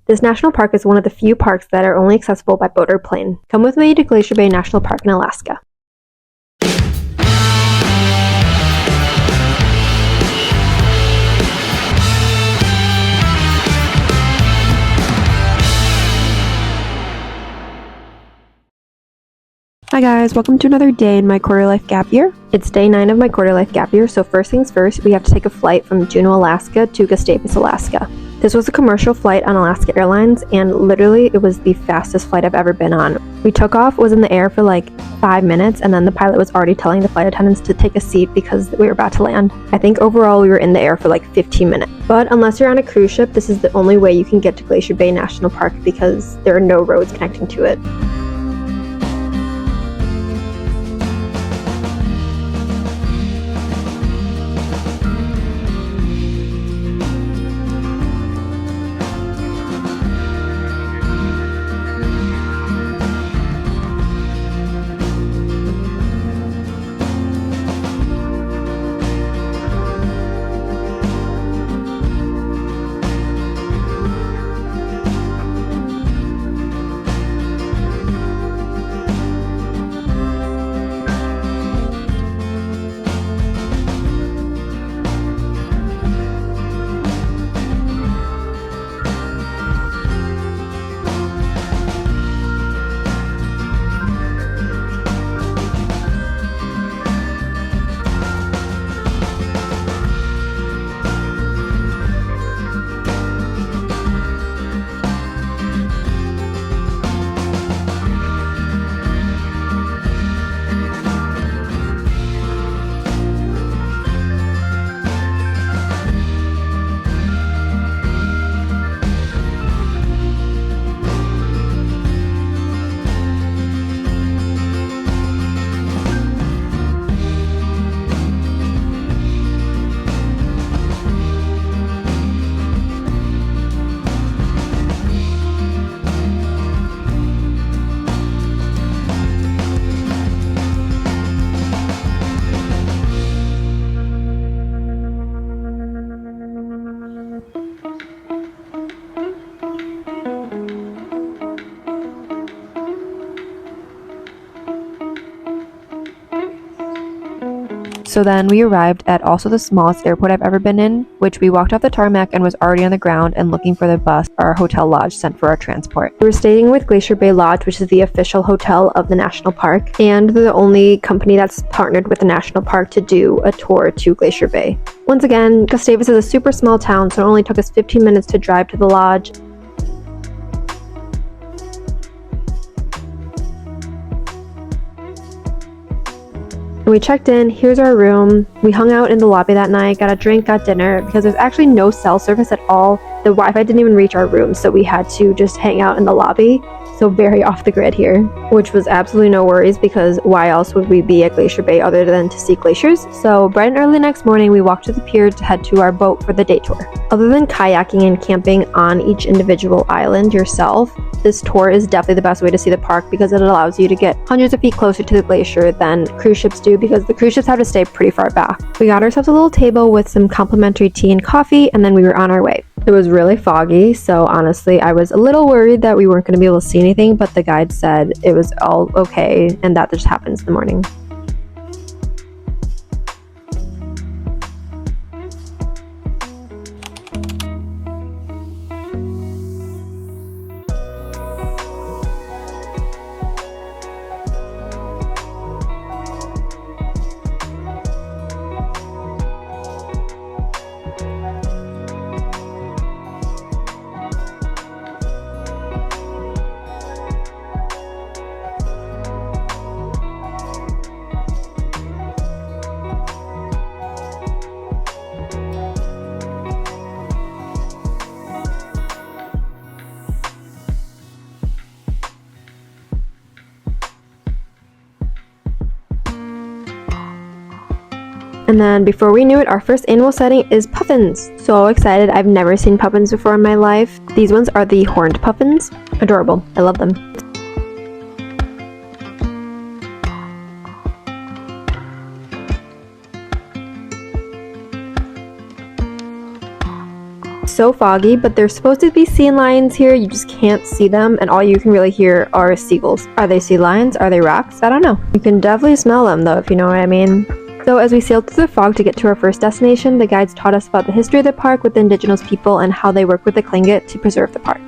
This national park is one of the few parks that are only accessible by boat or plane. Come with me to Glacier Bay National Park in Alaska. Hi guys, welcome to another day in my quarter life gap year. It's day 9 of my quarter life gap year, so first things first, we have to take a flight from Juneau, Alaska to Gustavus, Alaska. This was a commercial flight on Alaska Airlines, and literally it was the fastest flight I've ever been on. We took off, was in the air for like 5 minutes, and then the pilot was already telling the flight attendants to take a seat because we were about to land. I think overall we were in the air for like 15 minutes. But unless you're on a cruise ship, this is the only way you can get to Glacier Bay National Park because there are no roads connecting to it. So then we arrived at also the smallest airport I've ever been in, which we walked off the tarmac and was already on the ground and looking for the bus our hotel lodge sent for our transport. We were staying with Glacier Bay Lodge, which is the official hotel of the national park, and they're the only company that's partnered with the national park to do a tour to Glacier Bay. Once again, Gustavus is a super small town, so it only took us 15 minutes to drive to the lodge. And we checked in, here's our room. We hung out in the lobby that night, got a drink, got dinner, because there's actually no cell service at all. The Wi-Fi didn't even reach our room, so we had to just hang out in the lobby. So very off the grid here, which was absolutely no worries because why else would we be at Glacier Bay other than to see glaciers? So bright and early next morning, we walked to the pier to head to our boat for the day tour. Other than kayaking and camping on each individual island yourself, this tour is definitely the best way to see the park because it allows you to get hundreds of feet closer to the glacier than cruise ships do because the cruise ships have to stay pretty far back. We got ourselves a little table with some complimentary tea and coffee, and then we were on our way. It was really foggy, so honestly, I was a little worried that we weren't going to be able to see anything, but the guide said it was all okay, and that just happens in the morning. And then before we knew it, our first annual sighting is puffins. So excited. I've never seen puffins before in my life. These ones are the horned puffins. Adorable. I love them. so foggy, but there's supposed to be sea lions here. You just can't see them, and all you can really hear are seagulls. Are they sea lions? Are they rocks? I don't know. You can definitely smell them though, if you know what I mean. So as we sailed through the fog to get to our first destination, the guides taught us about the history of the park with the indigenous people and how they work with the Tlingit to preserve the park.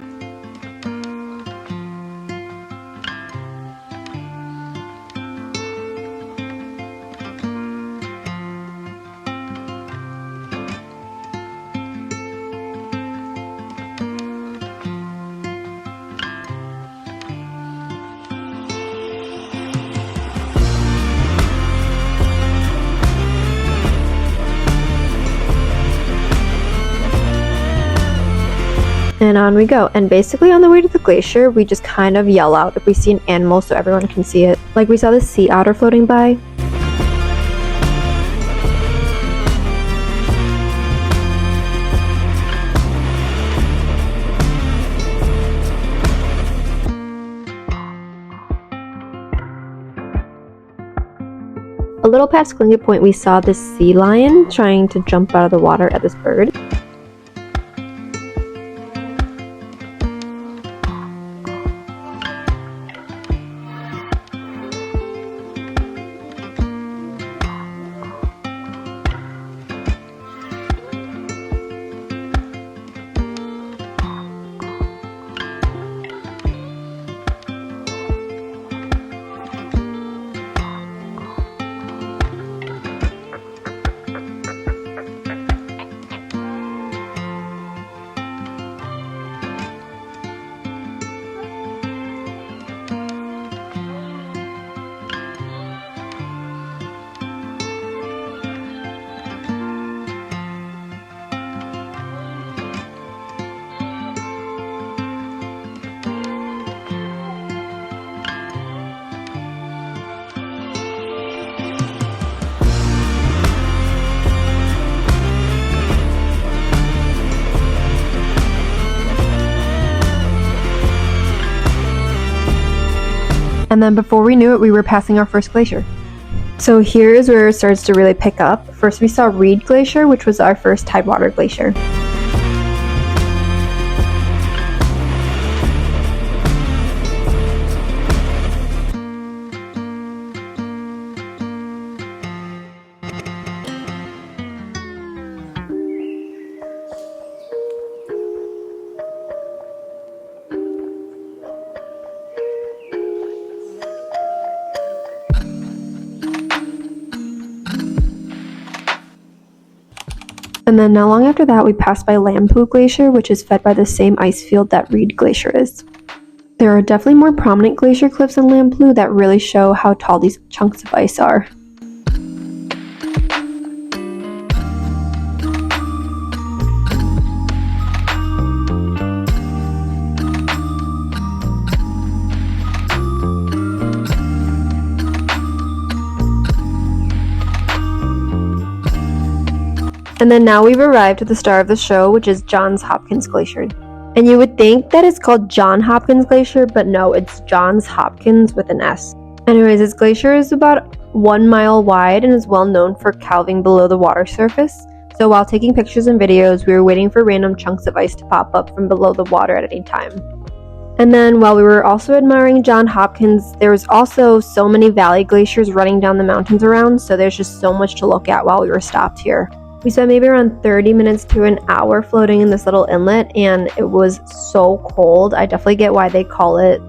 And on we go. And basically on the way to the glacier, we just kind of yell out if we see an animal so everyone can see it. Like we saw this sea otter floating by. A little past Tlingit Point, we saw this sea lion trying to jump out of the water at this bird. And then before we knew it, we were passing our first glacier. So here's where it starts to really pick up. First we saw Reed Glacier, which was our first tidewater glacier. And then not long after that, we passed by Lampu Glacier, which is fed by the same ice field that Reed Glacier is. There are definitely more prominent glacier cliffs in Lampu that really show how tall these chunks of ice are. And then now we've arrived at the star of the show, which is Johns Hopkins Glacier. And you would think that it's called John Hopkins Glacier, but no, it's Johns Hopkins with an S. Anyways, this glacier is about 1 mile wide and is well known for calving below the water surface. So while taking pictures and videos, we were waiting for random chunks of ice to pop up from below the water at any time. And then while we were also admiring John Hopkins, there was also so many valley glaciers running down the mountains around, so there's just so much to look at while we were stopped here. We spent maybe around 30 minutes to an hour floating in this little inlet, and it was so cold. I definitely get why they call it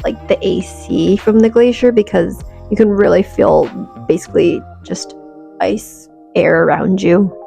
like the AC from the glacier, because you can really feel basically just ice air around you.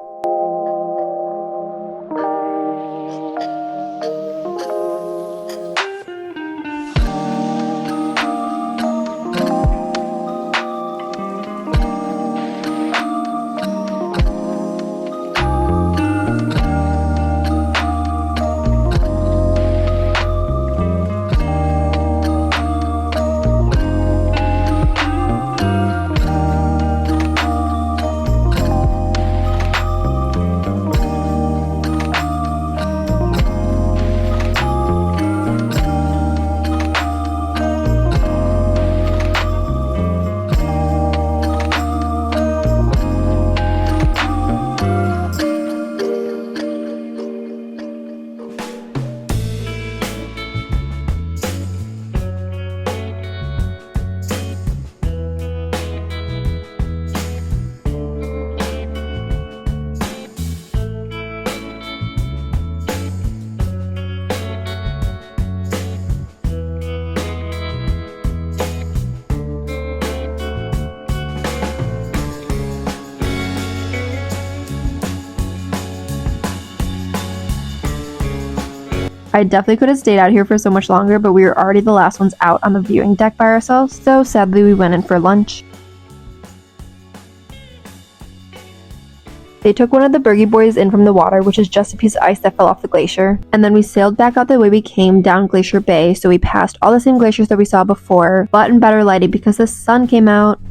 I definitely could have stayed out here for so much longer, but we were already the last ones out on the viewing deck by ourselves, so sadly we went in for lunch. They took one of the Bergie boys in from the water, which is just a piece of ice that fell off the glacier. And then we sailed back out the way we came down Glacier Bay, so we passed all the same glaciers that we saw before, but in better lighting because the sun came out.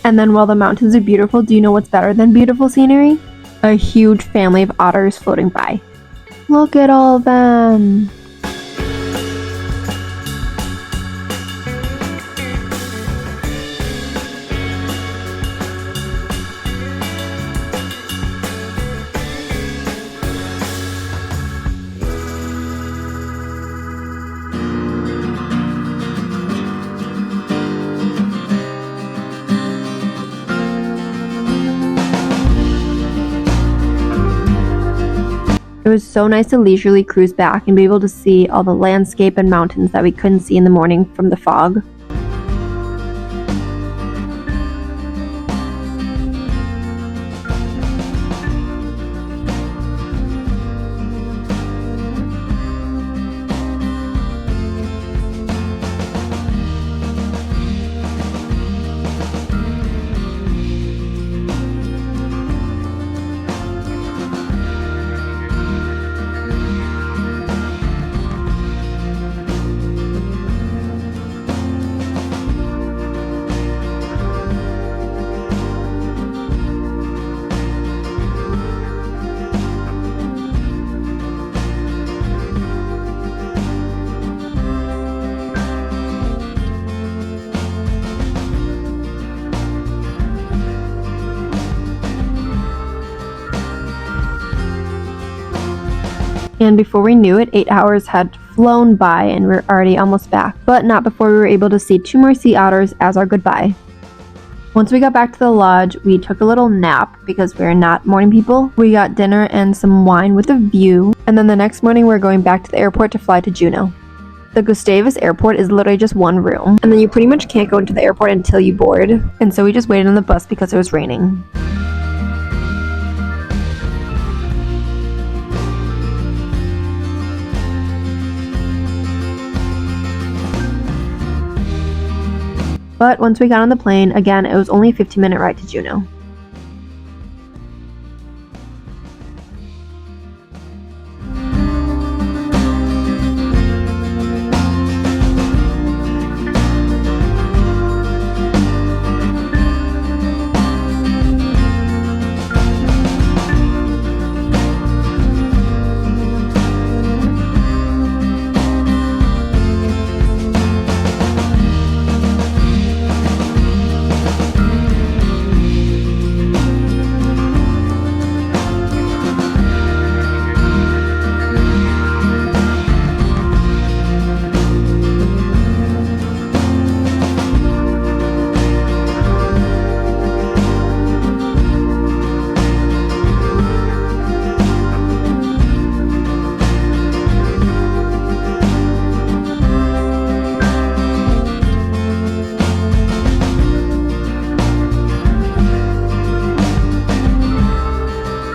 And then while the mountains are beautiful, do you know what's better than beautiful scenery? A huge family of otters floating by. Look at all of them! It was so nice to leisurely cruise back and be able to see all the landscape and mountains that we couldn't see in the morning from the fog. And before we knew it, 8 hours had flown by and we're already almost back, but not before we were able to see 2 more sea otters as our goodbye. Once we got back to the lodge, we took a little nap because we're not morning people. We got dinner and some wine with a view, and then the next morning we're going back to the airport to fly to Juneau. The Gustavus airport is literally just one room, and then you pretty much can't go into the airport until you board, and so we just waited on the bus because it was raining. But once we got on the plane, again, it was only a 15-minute ride to Juneau.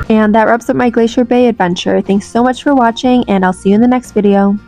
And that wraps up my Glacier Bay adventure. Thanks so much for watching, and I'll see you in the next video.